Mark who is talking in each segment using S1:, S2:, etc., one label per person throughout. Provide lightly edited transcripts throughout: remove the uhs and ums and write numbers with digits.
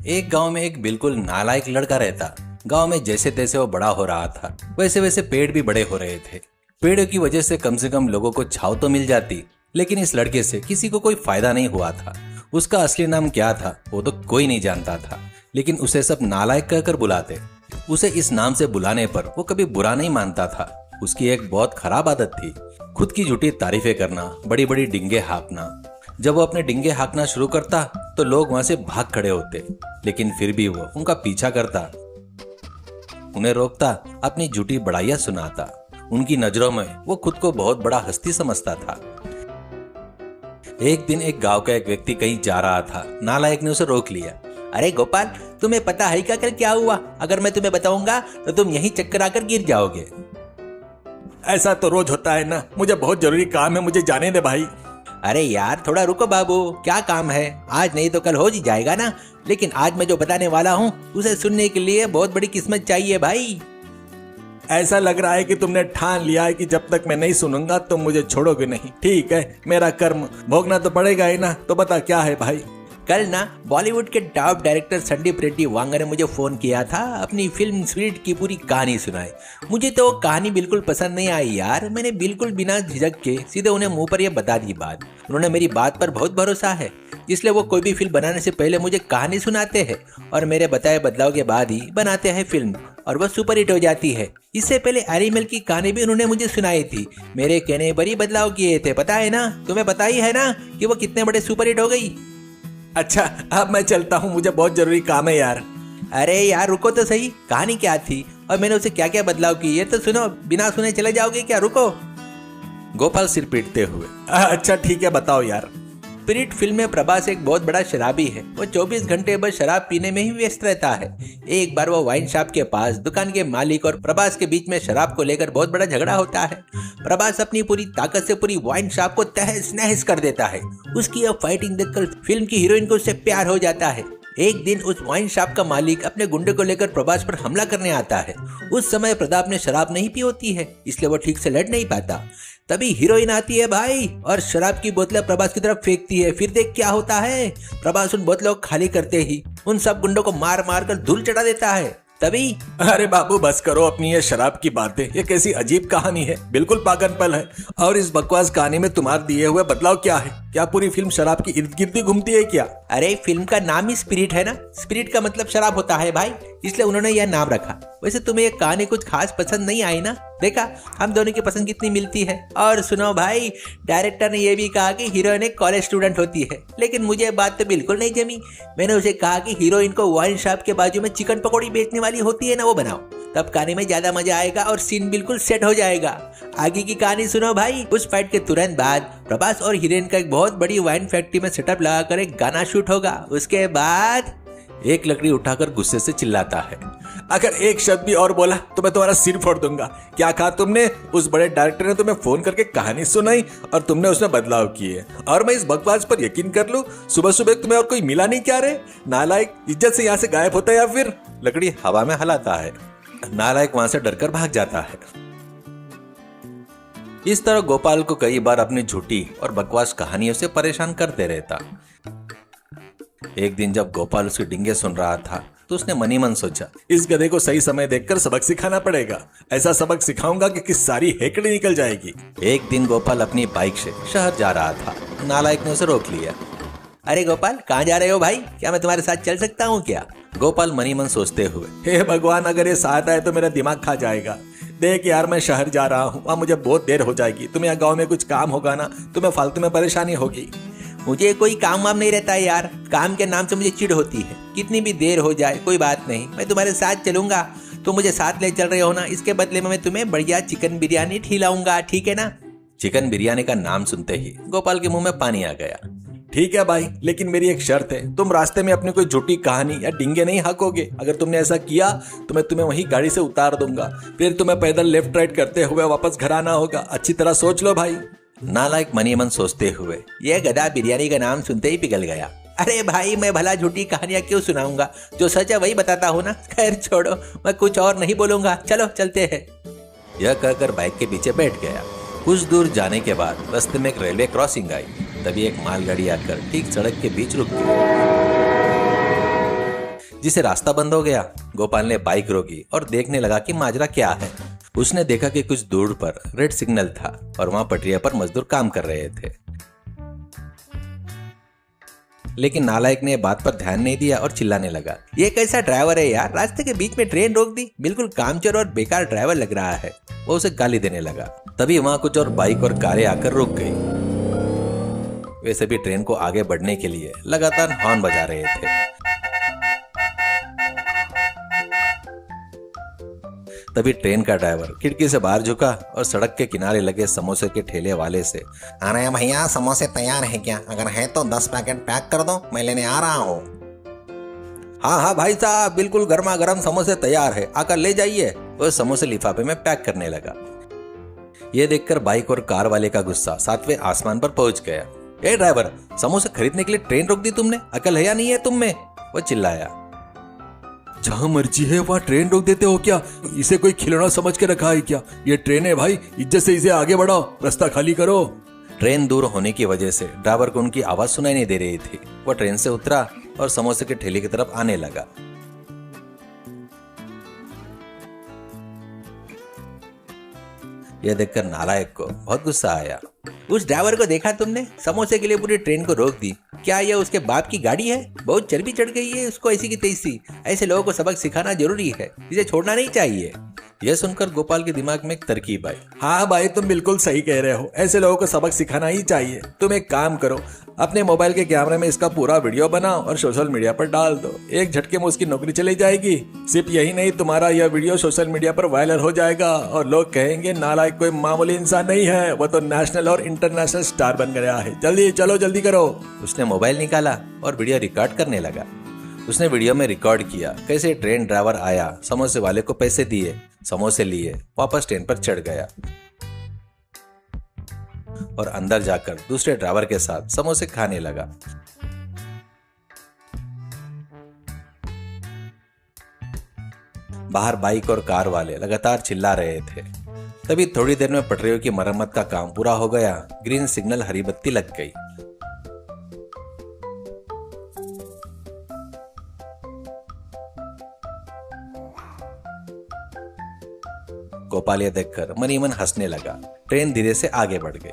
S1: एक गांव में एक बिल्कुल नालायक लड़का रहता। गांव में जैसे तैसे वो बड़ा हो रहा था, वैसे वैसे पेड़ भी बड़े हो रहे थे। पेड़ों की वजह से कम लोगों को छांव तो मिल जाती, लेकिन इस लड़के से किसी को कोई फायदा नहीं हुआ था। उसका असली नाम क्या था वो तो कोई नहीं जानता था, लेकिन उसे सब नालायक कहकर बुलाते। उसे इस नाम से बुलाने पर वो कभी बुरा नहीं मानता था। उसकी एक बहुत खराब आदत थी, खुद की झूठी तारीफें करना, बड़ी बड़ी डिंगे हाँकना। जब वो अपने डिंगे हाँकना शुरू करता तो लोग वहां से भाग खड़े होते, लेकिन फिर भी वो उनका पीछा करता, उन्हें रोकता, अपनी झूठी बड़ाइयां सुनाता। उनकी नजरों में वो खुद को बहुत बड़ा हस्ती समझता था। एक दिन एक गांव का एक व्यक्ति कहीं जा रहा था। नालायक ने उसे रोक लिया।
S2: अरे गोपाल, तुम्हें पता है क्या कल क्या हुआ? अगर मैं तुम्हें बताऊंगा तो तुम यहीं चक्कर आकर गिर जाओगे।
S3: ऐसा तो रोज होता है ना, मुझे बहुत जरूरी काम है, मुझे जाने दे भाई।
S2: अरे यार थोड़ा रुको बाबू, क्या काम है? आज नहीं तो कल हो ही जाएगा ना। लेकिन आज मैं जो बताने वाला हूँ उसे सुनने के लिए बहुत बड़ी किस्मत चाहिए भाई।
S3: ऐसा लग रहा है कि तुमने ठान लिया है कि जब तक मैं नहीं सुनूंगा तुम मुझे छोड़ोगे नहीं। ठीक है, मेरा कर्म भोगना तो पड़ेगा ही ना। तो बता क्या है भाई।
S2: कल ना बॉलीवुड के टॉप डायरेक्टर संदीप रेड्डी वांगा ने मुझे फोन किया था, अपनी फिल्म स्पिरिट की पूरी कहानी सुनाई। मुझे तो वो कहानी बिल्कुल पसंद नहीं आई यार। मैंने बिल्कुल बिना झिझक के सीधे उन्हें मुंह पर यह बता दी बात। उन्होंने मेरी बात पर बहुत भरोसा है, इसलिए वो कोई भी फिल्म बनाने से पहले मुझे कहानी सुनाते हैं और मेरे बताए बदलाव के बाद ही बनाते हैं फिल्म, और वह सुपर हिट हो जाती है। इससे पहले एनिमल की कहानी भी उन्होंने मुझे सुनाई थी, मेरे कहने पर ही बदलाव किए थे। पता है ना, तुम्हें पता ही है ना कि वो कितने बड़े सुपर हिट हो गई।
S3: अच्छा, अब मैं चलता हूँ, मुझे बहुत जरूरी काम है यार।
S2: अरे यार रुको तो सही, कहानी क्या थी और मैंने उसे क्या क्या बदलाव किए ये तो सुनो। बिना सुने चले जाओगे क्या? रुको।
S1: गोपाल सिर पीटते हुए,
S3: अच्छा ठीक है, बताओ यार।
S2: स्पिरिट फिल्म में प्रभास एक बहुत बड़ा शराबी है। वो 24 घंटे बस शराब पीने में ही व्यस्त रहता है। एक बार वो वाइन शॉप के पास दुकान के मालिक और प्रभास के बीच में शराब को लेकर बहुत बड़ा झगड़ा होता है। प्रभास अपनी पूरी ताकत से पूरी वाइन शॉप को तहस नहस कर देता है। उसकी यह फाइटिंग देखकर फिल्म की हीरोइन को उससे प्यार हो जाता है। एक दिन उस वाइन शॉप का मालिक अपने गुंडे को लेकर प्रभास पर हमला करने आता है। उस समय प्रताप ने शराब नहीं पी होती है, इसलिए वो ठीक से लड़ नहीं पाता। तभी हीरोइन आती है भाई और शराब की बोतलें प्रभास की तरफ फेंकती है। फिर देख क्या होता है, प्रभास उन बोतलों को खाली करते ही उन सब गुंडों को मार मार कर धूल चढ़ा देता है। तभी
S3: अरे बाबू बस करो अपनी ये शराब की बातें। ये कैसी अजीब कहानी है, बिल्कुल पागलपन है। और इस बकवास कहानी में तुम्हारे दिए हुए बदलाव क्या है? क्या पूरी फिल्म शराब की इर्द गिर्द ही घूमती है क्या?
S2: अरे फिल्म का नाम ही स्पिरिट है ना, स्पिरिट का मतलब शराब होता है भाई, इसलिए उन्होंने यह नाम रखा। वैसे तुम्हें ये कहानी कुछ खास पसंद नहीं आई ना? देखा हम दोनों की पसंद कितनी मिलती है। और सुनो भाई, डायरेक्टर ने यह भी कहा कि हीरोइन एक कॉलेज स्टूडेंट होती है, लेकिन मुझे ये बात तो बिल्कुल नहीं जमी। मैंने उसे कहा कि हीरोइन को वाइन शॉप के बाजू में चिकन पकौड़ी बेचने वाली होती है ना, वो बनाओ, तब कहानी में ज्यादा मजा आएगा और सीन बिल्कुल सेट हो जाएगा। आगे की कहानी सुनो भाई। उस फाइट के तुरंत बाद प्रभास और हीरोइन का एक बहुत बड़ी वाइन फैक्ट्री में सेटअप लगाकर एक गाना शूट होगा। उसके बाद
S1: एक लकड़ी उठाकर गुस्से से चिल्लाता है,
S3: अगर एक शब्द भी और बोला तो मैं तुम्हारा सिर फोड़ दूंगा। क्या कहा तुमने? उस बड़े डायरेक्टर ने तुम्हें फोन करके कहानी सुनाई और तुमने उसमें बदलाव किए, और मैं इस बकवास पर यकीन कर लूं? सुबह सुबह तुम्हें और कोई मिला नहीं क्या रे? नालायक, इज्जत से यहाँ से गायब होता है या फिर?
S1: लकड़ी हवा में हलाता है। नालायक वहां से डरकर भाग जाता है। इस तरह गोपाल को कई बार अपनी झूठी और बकवास कहानियों से परेशान करते रहता। एक दिन जब गोपाल उसके डिंगे सुन रहा था तो उसने मनी मन सोचा,
S3: इस गधे को सही समय देखकर सबक सिखाना पड़ेगा। ऐसा सबक सिखाऊंगा कि सारी हेकड़ी निकल जाएगी।
S1: एक दिन गोपाल अपनी बाइक से शहर जा रहा था। नालायक ने उसे रोक लिया।
S2: अरे गोपाल, कहाँ जा रहे हो भाई? क्या मैं तुम्हारे साथ चल सकता हूँ क्या?
S1: गोपाल मनी मन सोचते हुए,
S3: हे भगवान, अगर ये साथ आए तो मेरा दिमाग खा जाएगा। देख यार, मैं शहर जा रहा हूँ, वहाँ मुझे बहुत देर हो जाएगी। तुम्हें गाँव में कुछ काम होगा ना, तुम्हें फालतू में परेशानी होगी।
S2: मुझे कोई काम वाम नहीं रहता है यार। काम के नाम से मुझे चिढ़ होती है। कितनी भी देर हो जाए कोई बात नहीं, मैं तुम्हारे साथ चलूंगा। तुम मुझे साथ ले चल रहे हो ना, इसके बदले में मैं तुम्हें बढ़िया चिकन बिरयानी खिलाऊंगा, ठीक है ना?
S1: चिकन बिरयानी का नाम सुनते ही गोपाल के मुंह में पानी आ गया।
S3: ठीक है भाई, लेकिन मेरी एक शर्त है, तुम रास्ते में अपनी कोई झूठी कहानी या डिंगे नहीं हाँकोगे। अगर तुमने ऐसा किया तो मैं तुम्हें वहीं गाड़ी से उतार दूंगा, फिर तुम्हें पैदल लेफ्ट राइट करते हुए वापस घर आना होगा। अच्छी तरह सोच लो भाई।
S1: नालायक मनी मन सोचते हुए,
S2: यह गधा बिरयानी का नाम सुनते ही पिघल गया। अरे भाई, मैं भला झूठी कहानियां क्यों सुनाऊंगा? जो सच है वही बताता हूँ ना। खैर छोड़ो, मैं कुछ और नहीं बोलूंगा, चलो चलते हैं।
S1: यह कहकर बाइक के पीछे बैठ गया। कुछ दूर जाने के बाद रास्ते में एक रेलवे क्रॉसिंग आई। तभी एक मालगाड़ी आकर ठीक सड़क के बीच रुक गई। जिसे रास्ता बंद हो गया। गोपाल ने बाइक रोकी और देखने लगा कि माजरा क्या है। उसने देखा कि कुछ दूर पर रेड सिग्नल था और वहां पटरिया पर मजदूर काम कर रहे थे। लेकिन नालायक ने बात पर ध्यान नहीं दिया और चिल्लाने लगा,
S2: ये कैसा ड्राइवर है यार, रास्ते के बीच में ट्रेन रोक दी, बिल्कुल कामचोर और बेकार ड्राइवर लग रहा है।
S1: वो उसे गाली देने लगा। तभी वहां कुछ और बाइक और कारें आकर रुक गई। वे सभी ट्रेन को आगे बढ़ने के लिए लगातार हॉर्न बजा रहे थे। तभी ट्रेन का ड्राइवर खिड़की से बाहर झुका और सड़क के किनारे लगे समोसे के ठेले वाले से,
S4: अरे भैया समोसे तैयार है क्या? अगर है तो 10 पैकेट पैक कर दो, मैं लेने आ रहा हूँ।
S2: हाँ हाँ भाई साहब, बिल्कुल गर्मा गर्म समोसे तैयार है, आकर ले जाइए।
S1: वो समोसे लिफाफे में पैक करने लगा। ये देखकर बाइक और कार वाले का गुस्सा 7वें आसमान पर पहुंच गया। ए ड्राइवर, समोसे खरीदने के लिए ट्रेन रोक दी तुमने, अकल है या नहीं है तुम में? वो चिल्लाया।
S3: जहां मर्जी है वहां ट्रेन रोक देते हो क्या? इसे कोई खिलौना समझ के रखा है क्या? ये ट्रेन है भाई, इज्जत से इसे आगे बढ़ाओ, रास्ता खाली करो।
S1: ट्रेन दूर होने की वजह से ड्राइवर को उनकी आवाज सुनाई नहीं दे रही थी। वो ट्रेन से उतरा और समोसे के ठेले की तरफ आने लगा। यह देखकर नालायक को बहुत गुस्सा आया।
S2: उस ड्राइवर को देखा तुमने? समोसे के लिए पूरी ट्रेन को रोक दी। क्या यह उसके बाप की गाड़ी है? बहुत चर्बी चढ़ गई है उसको ऐसी की तैसी। ऐसे लोगों को सबक सिखाना जरूरी है, इसे छोड़ना नहीं चाहिए।
S1: यह सुनकर गोपाल के दिमाग में एक तरकीब आई।
S3: हाँ भाई, तुम बिल्कुल सही कह रहे हो, ऐसे लोगों को सबक सिखाना ही चाहिए। तुम एक काम करो, अपने मोबाइल के कैमरे में इसका पूरा वीडियो बनाओ और सोशल मीडिया पर डाल दो। एक झटके में उसकी नौकरी चली जाएगी। सिर्फ यही नहीं, तुम्हारा यह वीडियो सोशल मीडिया पर वायरल हो जाएगा और लोग कहेंगे नालायक कोई मामूली इंसान नहीं है, वो तो नेशनल और इंटरनेशनल स्टार बन गया है। जल्दी चलो, जल्दी करो।
S1: उसने मोबाइल निकाला और वीडियो रिकॉर्ड करने लगा। उसने वीडियो में रिकॉर्ड किया कैसे ट्रेन ड्राइवर आया, समोसे वाले को पैसे दिए, समोसे लिए, वापस ट्रेन पर चढ़ गया और अंदर जाकर दूसरे ड्राइवर के साथ समोसे खाने लगा। बाहर बाइक और कार वाले लगातार चिल्ला रहे थे। तभी थोड़ी देर में पटरियों की मरम्मत का काम पूरा हो गया। ग्रीन सिग्नल हरी बत्ती लग गई। गोपाल ये देखकर मन ही मन हंसने लगा। ट्रेन धीरे से आगे बढ़ गई।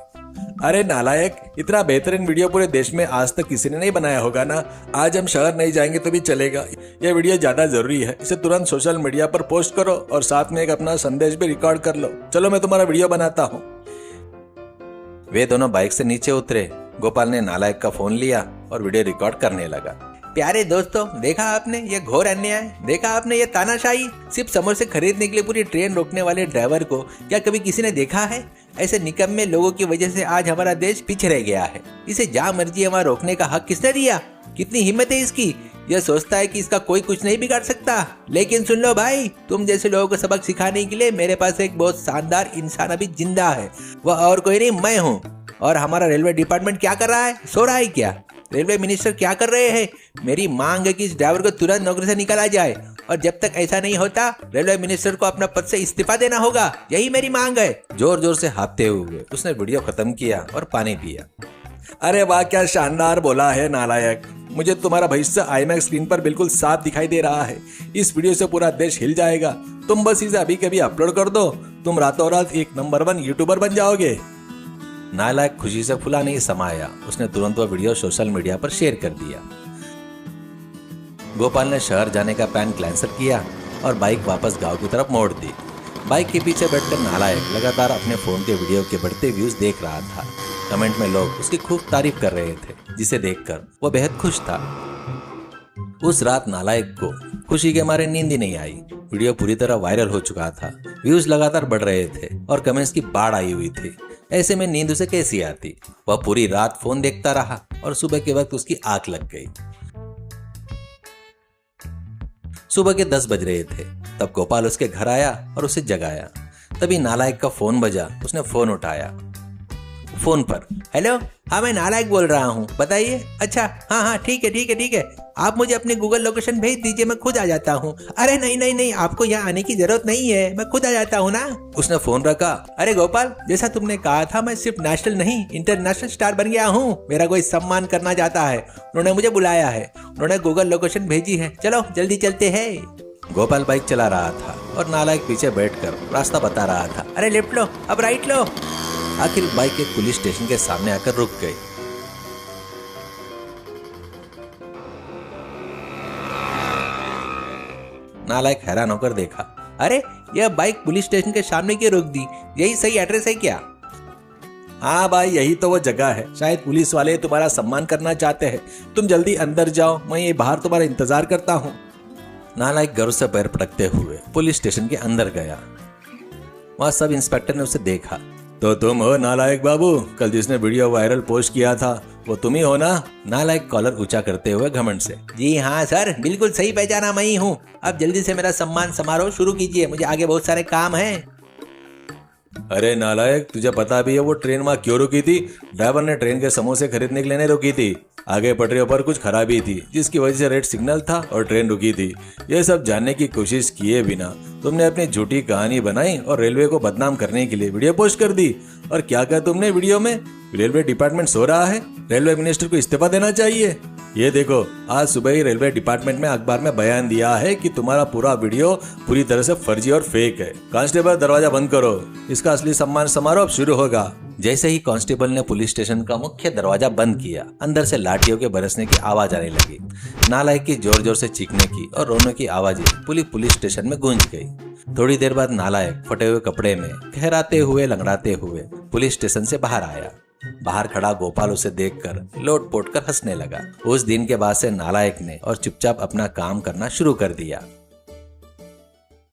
S3: अरे नालायक, इतना बेहतरीन वीडियो पूरे देश में आज तक किसी ने नहीं बनाया होगा ना। आज हम शहर नहीं जाएंगे तो भी चलेगा। यह वीडियो ज्यादा जरूरी है, इसे तुरंत सोशल मीडिया पर पोस्ट करो और साथ में एक अपना संदेश भी रिकॉर्ड कर लो। चलो मैं तुम्हारा वीडियो बनाता हूँ।
S1: वे दोनों बाइक से नीचे उतरे। गोपाल ने नालायक का फोन लिया और वीडियो रिकॉर्ड करने लगा।
S2: प्यारे दोस्तों, देखा आपने ये घोर अन्याय, देखा आपने ये तानाशाही। सिर्फ समोसे खरीदने के लिए पूरी ट्रेन रोकने वाले ड्राइवर को क्या कभी किसी ने देखा है? ऐसे निकम्मे लोगों की वजह से आज हमारा देश पीछे रह गया है। इसे जहाँ मर्जी है वहाँ रोकने का हक किसने दिया? कितनी हिम्मत है इसकी? यह सोचता है कि इसका कोई कुछ नहीं बिगाड़ सकता। लेकिन सुन लो भाई, तुम जैसे लोगों को सबक सिखाने के लिए मेरे पास एक बहुत शानदार इंसान अभी जिंदा है। वह और कोई नहीं, मैं हूँ। और हमारा रेलवे डिपार्टमेंट क्या कर रहा है? सो रहा है क्या? रेलवे मिनिस्टर क्या कर रहे हैं? मेरी मांग है कि इस ड्राइवर को तुरंत नौकरी से निकाला जाए और जब तक ऐसा नहीं होता रेलवे मिनिस्टर को अपना पद से इस्तीफा देना होगा। यही मेरी मांग है।
S1: जोर जोर से हाथते हुए उसने वीडियो खत्म किया और पानी पिया।
S3: अरे वाह, क्या शानदार बोला है नालायक। मुझे तुम्हारा भविष्य आईमैक्स स्क्रीन पर बिल्कुल साफ दिखाई दे रहा है। इस वीडियो से पूरा देश हिल जाएगा। तुम बस इसे अभी कभी अपलोड कर दो, तुम रातों रात एक नंबर 1 यूट्यूबर बन जाओगे।
S1: नालायक खुशी से फुला नहीं समाया। उसने तुरंत वह वीडियो सोशल मीडिया पर शेयर कर दिया। गोपाल ने शहर जाने का प्लान कैंसिल किया और बाइक वापस गांव की तरफ मोड़ दी। बाइक के पीछे बैठकर नालायक लगातार अपने फोन के वीडियो के बढ़ते व्यूज देख रहा था। कमेंट में लोग उसकी खूब तारीफ कर रहे थे, जिसे देखकर वह बेहद खुश था। उस रात नालायक को खुशी के मारे नींद ही नहीं आई। वीडियो पूरी तरह वायरल हो चुका था, व्यूज लगातार बढ़ रहे थे और कमेंट्स की बाढ़ आई हुई थी। ऐसे में नींद उसे कैसी आती? वह पूरी रात फोन देखता रहा और सुबह के वक्त उसकी आंख लग गई। सुबह के 10 बज रहे थे। तब गोपाल उसके घर आया और उसे जगाया। तभी नालायक का फोन बजा। उसने फोन उठाया। फोन पर,
S2: हेलो, हाँ मैं नालायक बोल रहा हूँ, बताइए। अच्छा हाँ हाँ ठीक है ठीक है ठीक है, आप मुझे अपनी गूगल लोकेशन भेज दीजिए, मैं खुद आ जाता हूँ। अरे नहीं नहीं नहीं, आपको यहाँ आने की जरूरत नहीं है, मैं खुद आ जाता हूँ ना।
S1: उसने फोन रखा।
S2: अरे गोपाल, जैसा तुमने कहा था मैं सिर्फ नेशनल नहीं इंटरनेशनल स्टार बन गया हूँ। मेरा कोई सम्मान करना चाहता है, उन्होंने मुझे बुलाया है, उन्होंने गूगल लोकेशन भेजी है, चलो जल्दी चलते हैं।
S1: गोपाल बाइक चला रहा था और नालायक पीछे बैठकर रास्ता बता रहा था।
S2: अरे लेफ्ट लो, अब राइट लो।
S1: आखिर बाइक एक पुलिस स्टेशन के सामने आकर रुक गई। नालायक हैरान होकर देखा।
S2: अरे यह बाइक पुलिस स्टेशन के सामने क्यों रोक दी? यही सही एड्रेस है क्या?
S3: हाँ भाई, यही तो वो जगह है। शायद पुलिस वाले तुम्हारा सम्मान करना चाहते हैं। तुम जल्दी अंदर जाओ, मैं ये बाहर तुम्हारा इंतजार करता हूँ।
S1: नालायक गर्व से पैर पटकते हुए पुलिस स्टेशन के अंदर गया। वहां सब इंस्पेक्टर ने उसे देखा।
S3: तो तुम हो नालायक बाबू, कल जिसने वीडियो वायरल पोस्ट किया था, वो तुम ही हो ना?
S1: नालायक कॉलर ऊंचा करते हुए घमंड से।
S2: जी हाँ सर, बिल्कुल सही पहचाना, मैं ही हूँ। अब जल्दी से मेरा सम्मान समारोह शुरू कीजिए, मुझे आगे बहुत सारे काम हैं।
S3: अरे नालायक, तुझे पता भी है वो ट्रेन वहां क्यों रुकी थी? ड्राइवर ने ट्रेन के समोसे खरीदने के लिए नहीं रुकी थी। आगे पटरियों पर कुछ खराबी थी जिसकी वजह से रेड सिग्नल था और ट्रेन रुकी थी। ये सब जानने की कोशिश किए बिना तुमने अपनी झूठी कहानी बनाई और रेलवे को बदनाम करने के लिए वीडियो पोस्ट कर दी। और क्या कहा तुमने वीडियो में? रेलवे डिपार्टमेंट सो रहा है, रेलवे मिनिस्टर को इस्तीफा देना चाहिए। ये देखो, आज सुबह ही रेलवे डिपार्टमेंट में अखबार में बयान दिया है कि तुम्हारा पूरा वीडियो पूरी तरह से फर्जी और फेक है। कांस्टेबल, दरवाजा बंद करो, इसका असली सम्मान समारोह अब शुरू होगा।
S1: जैसे ही कांस्टेबल ने पुलिस स्टेशन का मुख्य दरवाजा बंद किया, अंदर से लाठियों के बरसने की आवाज आने लगी। नालायक की जोर जोर से चीखने की और रोने की आवाजें पूरी पुलिस स्टेशन में गूंज गई। थोड़ी देर बाद नालायक फटे हुए कपड़े में कहराते हुए लंगड़ाते हुए पुलिस स्टेशन से बाहर आया। बाहर खड़ा गोपाल उसे देखकर लोट पोट कर हंसने लगा। उस दिन के बाद से नालायक ने और चुपचाप अपना काम करना शुरू कर दिया।